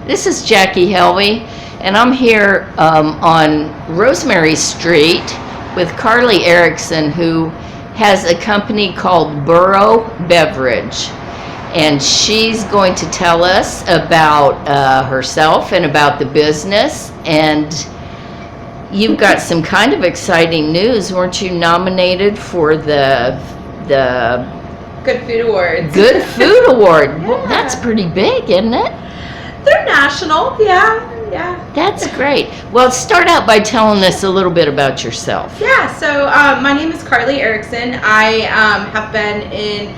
This is Jackie Helvey, and I'm here on Rosemary Street with Carly Erickson, who has a company called Boro Beverage. And she's going to tell us about herself and about the business. And you've got some kind of exciting news. Weren't you nominated for the Good Food Awards? Good Food Award. Yeah. Well, that's pretty big, isn't it? They're national, yeah. That's great. Well, start out by telling us a little bit about yourself. Yeah, so my name is Carly Erickson. I have been in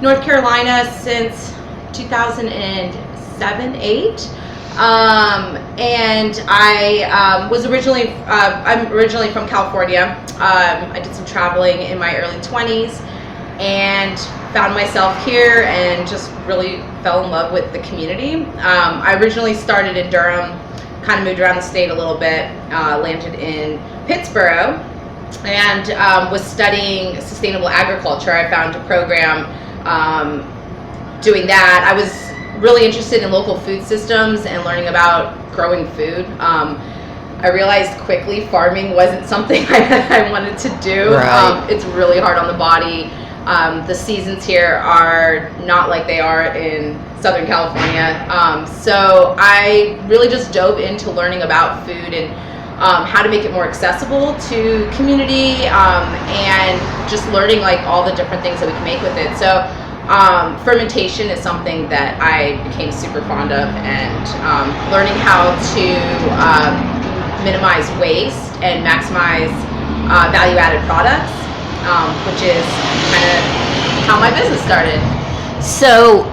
North Carolina since 2007, 8. And I was originally, I'm originally from California. I did some traveling in my early 20s and found myself here and just really fell in love with the community. I originally started in Durham, kind of moved around the state a little bit, landed in Pittsburgh, and was studying sustainable agriculture. I found a program doing that. I was really interested in local food systems and learning about growing food. I realized quickly farming wasn't something I wanted to do. Right. It's really hard on the body. The seasons here are not like they are in Southern California. So I really just dove into learning about food and how to make it more accessible to community, and just learning like all the different things that we can make with it. So fermentation is something that I became super fond of, and learning how to minimize waste and maximize value-added products, which is kind of how my business started. So,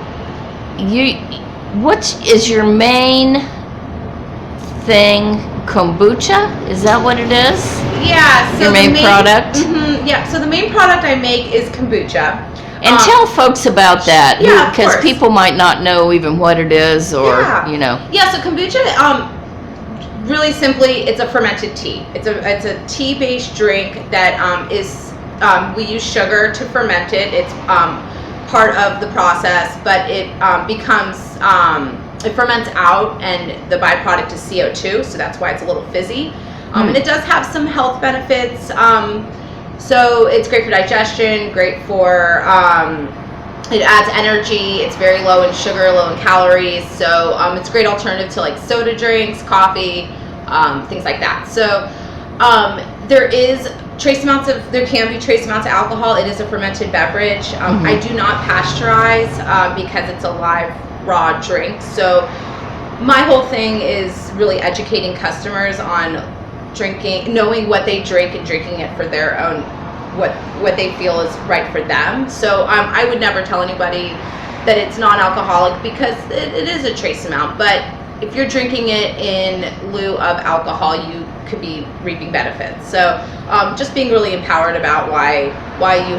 what is your main thing? Kombucha? Is that what it is? Yeah. So your main product? Yeah. So the main product I make is kombucha. And tell folks about that, yeah, because people might not know even what it is, or you know. Yeah. So kombucha, really simply, it's a fermented tea. It's a tea-based drink that is we use sugar to ferment it. It's part of the process, but it becomes it ferments out, and the byproduct is CO2, so that's why it's a little fizzy. And it does have some health benefits. So it's great for digestion, great for, it adds energy, it's very low in sugar, low in calories, so it's a great alternative to like soda drinks, coffee, things like that. So there can be trace amounts of alcohol. It is a fermented beverage. I do not pasteurize because it's a live, raw drink. So my whole thing is really educating customers on drinking, knowing what they drink and drinking it for their own, what they feel is right for them. So I would never tell anybody that it's non-alcoholic, because it is a trace amount, but if you're drinking it in lieu of alcohol, you could be reaping benefits. So just being really empowered about why you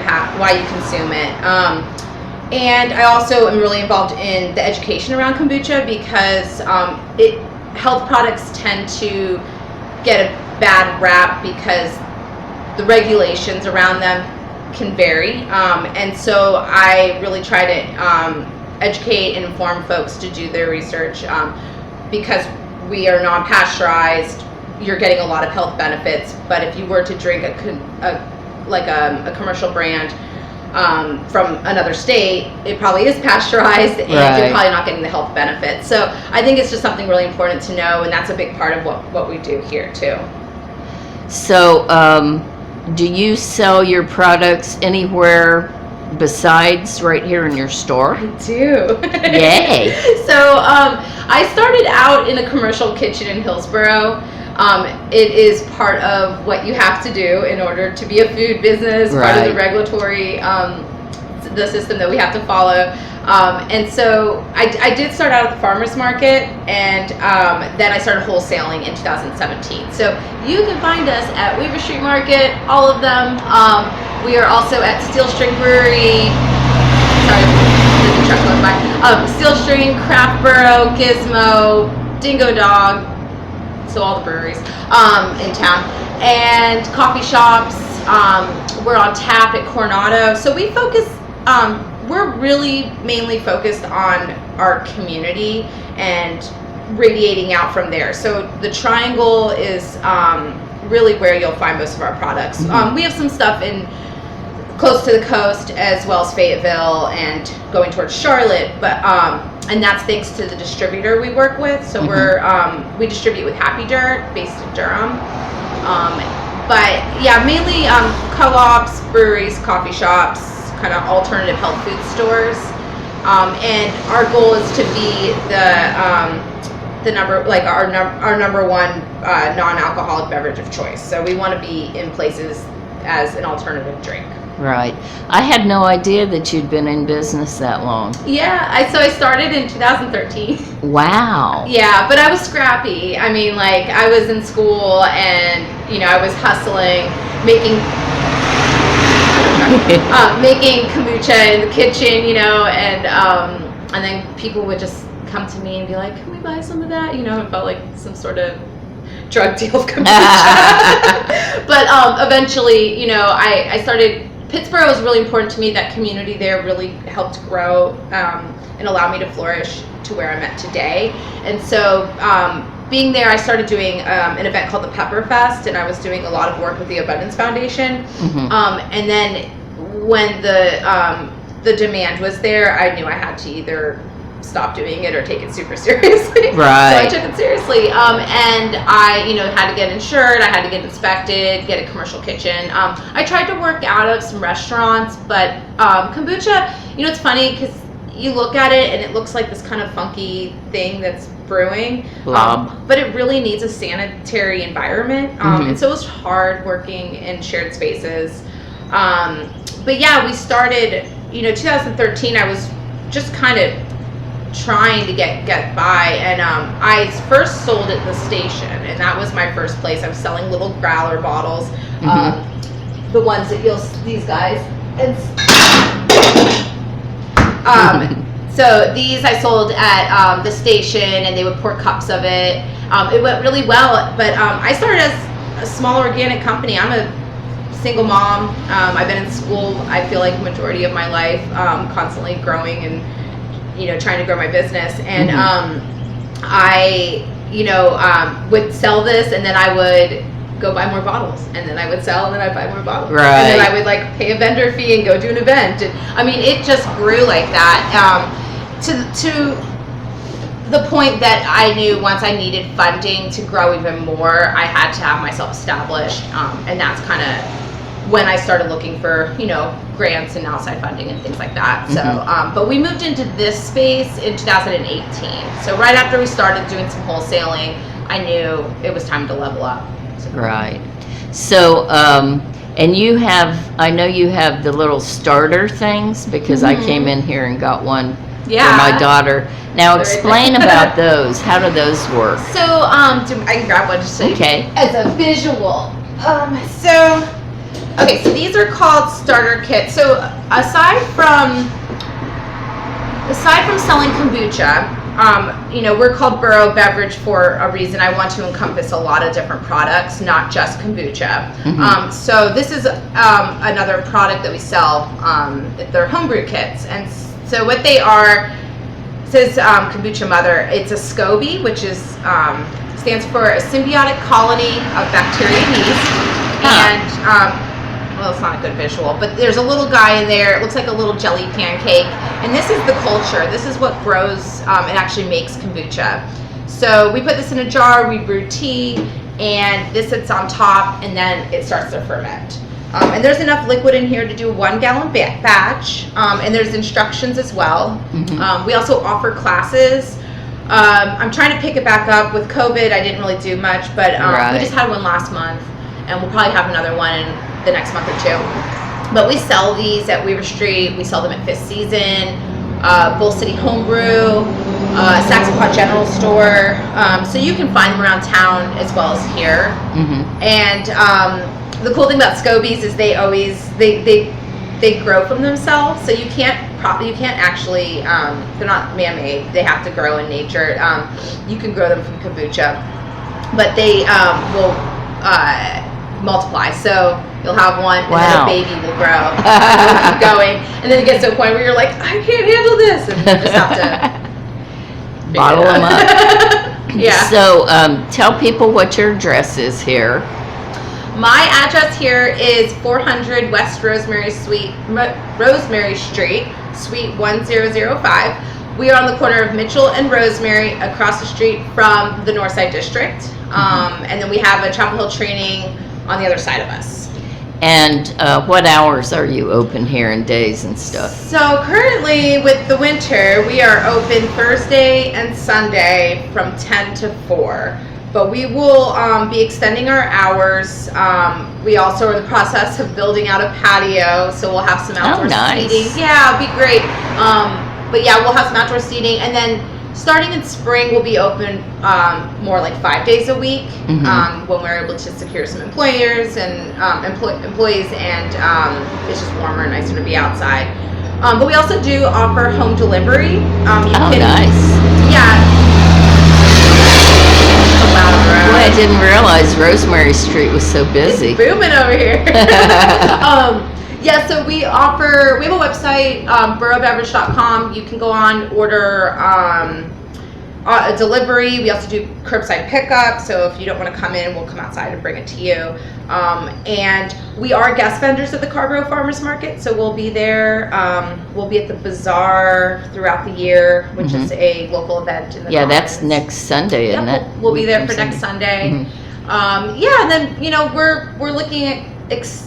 consume it. And I also am really involved in the education around kombucha, because health products tend to get a bad rap because the regulations around them can vary, and so I really try to educate and inform folks to do their research, because we are non-pasteurized. You're getting a lot of health benefits, but if you were to drink a commercial brand from another state, it probably is pasteurized, and you're probably not getting the health benefits. So I think it's just something really important to know, and that's a big part of what we do here too. So do you sell your products anywhere besides right here in your store? I do. Yay. So I started out in a commercial kitchen in Hillsboro. It is part of what you have to do in order to be a food business, part of the regulatory the system that we have to follow. And so I did start out at the farmer's market, and then I started wholesaling in 2017. So you can find us at Weaver Street Market, all of them. We are also at Steel String Brewery. Sorry, there's a truck going by. Steel String, Craft Burrow, Gizmo, Dingo Dog. So all the breweries in town, and coffee shops. We're on tap at Coronado. So we focus. We're really mainly focused on our community and radiating out from there. So the triangle is really where you'll find most of our products. We have some stuff in close to the coast as well as Fayetteville and going towards Charlotte, but and that's thanks to the distributor we work with. So we distribute with Happy Dirt, based in Durham. But yeah, mainly co-ops, breweries, coffee shops, kind of alternative health food stores. And our goal is to be the number, like our number one non-alcoholic beverage of choice. So we want to be in places as an alternative drink. Right. I had no idea that you'd been in business that long. Yeah, so I started in 2013. Wow. Yeah, but I was scrappy. I mean, like, I was in school and, you know, I was hustling, making kombucha in the kitchen, you know, and then people would just come to me and be like, can we buy some of that? You know, it felt like some sort of drug deal of kombucha. But eventually, you know, I started. Pittsburgh was really important to me. That community there really helped grow and allow me to flourish to where I'm at today. And so being there, I started doing an event called the Pepper Fest, and I was doing a lot of work with the Abundance Foundation. And then when the demand was there, I knew I had to either stop doing it or take it super seriously. Right. So I took it seriously, and I, you know, had to get insured. I had to get inspected, get a commercial kitchen. I tried to work out of some restaurants, but kombucha, you know, it's funny because you look at it and it looks like this kind of funky thing that's brewing, but it really needs a sanitary environment, and so it was hard working in shared spaces. But yeah, we started, you know, 2013. I was just kind of trying to get by, and I first sold at the station, and that was my first place. I was selling little growler bottles, the ones that these guys, and so these I sold at the station, and they would pour cups of it. It went really well, but I started as a small organic company. I'm a single mom. I've been in school, I feel like, the majority of my life, constantly growing and, you know, trying to grow my business. And I, you know, would sell this, and then I would go buy more bottles, and then I would sell, and then I'd buy more bottles. Right. And then I would, like, pay a vendor fee and go do an event. And I mean, it just grew like that, to the point that I knew once I needed funding to grow even more, I had to have myself established, and that's kind of when I started looking for, you know, grants and outside funding and things like that. So, but we moved into this space in 2018. So right after we started doing some wholesaling, I knew it was time to level up. So. Right. So, and you have, I know you have the little starter things, because I came in here and got one for my daughter. Now explain about those. How do those work? So, I can grab one just so Okay. as a visual. Okay, so these are called starter kits. So aside from selling kombucha, you know, we're called Boro Beverage for a reason. I want to encompass a lot of different products, not just kombucha. So this is another product that we sell. They're homebrew kits, and so what they are, it says Kombucha Mother. It's a SCOBY, which is stands for a symbiotic colony of bacteria and yeast, and well, it's not a good visual, but there's a little guy in there. It looks like a little jelly pancake. And this is the culture. This is what grows and actually makes kombucha. So we put this in a jar, we brew tea, and this sits on top, and then it starts to ferment. And there's enough liquid in here to do a 1 gallon batch, and there's instructions as well. We also offer classes. I'm trying to pick it back up. With COVID, I didn't really do much, but we just had one last month, and we'll probably have another one in the next month or two. But we sell these at Weaver Street. We sell them at Fifth Season, Bull City Homebrew, Saxonpot General Store. So you can find them around town as well as here. And the cool thing about SCOBYs is they grow from themselves. So you can't actually, they're not man-made. They have to grow in nature. You can grow them from kombucha, but they will multiply. So you'll have one, and then a baby will grow. And it'll keep going, and then it gets to a point where you're like, I can't handle this, and you just have to bottle them up. Yeah. So tell people what your address is here. My address here is 400 West Rosemary Rosemary Street, Suite 1005. We are on the corner of Mitchell and Rosemary, across the street from the Northside District. And then we have a Chapel Hill training on the other side of us. And what hours are you open here and days and stuff? So currently with the winter, we are open Thursday and Sunday from 10 to 4. But we will be extending our hours. We also are in the process of building out a patio, so we'll have some outdoor seating. Yeah, it'll be great. But yeah, we'll have some outdoor seating, and then starting in spring, we'll be open more like 5 days a week when we're able to secure some employers and employees, and it's just warmer and nicer to be outside. But we also do offer home delivery. Nice. Yeah. Well, I didn't realize Rosemary Street was so busy. It's booming over here. Yeah, so we have a website, borobeverage.com. You can go on, order a delivery. We also do curbside pickup, so if you don't want to come in, we'll come outside and bring it to you. And we are guest vendors at the Carborough Farmers Market, so we'll be there. We'll be at the Bazaar throughout the year, which is a local event in the Commons. That's next Sunday, isn't it? We'll be there for next Sunday. Yeah, and then we're looking at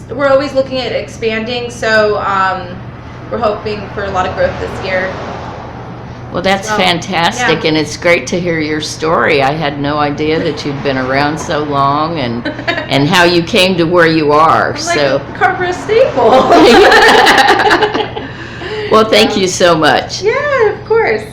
we're always looking at expanding, so we're hoping for a lot of growth this year. Well, that's fantastic, and it's great to hear your story. I had no idea that you'd been around so long, and how you came to where you are. I'm like a Carborough staple. Well, thank you so much. Yeah, of course.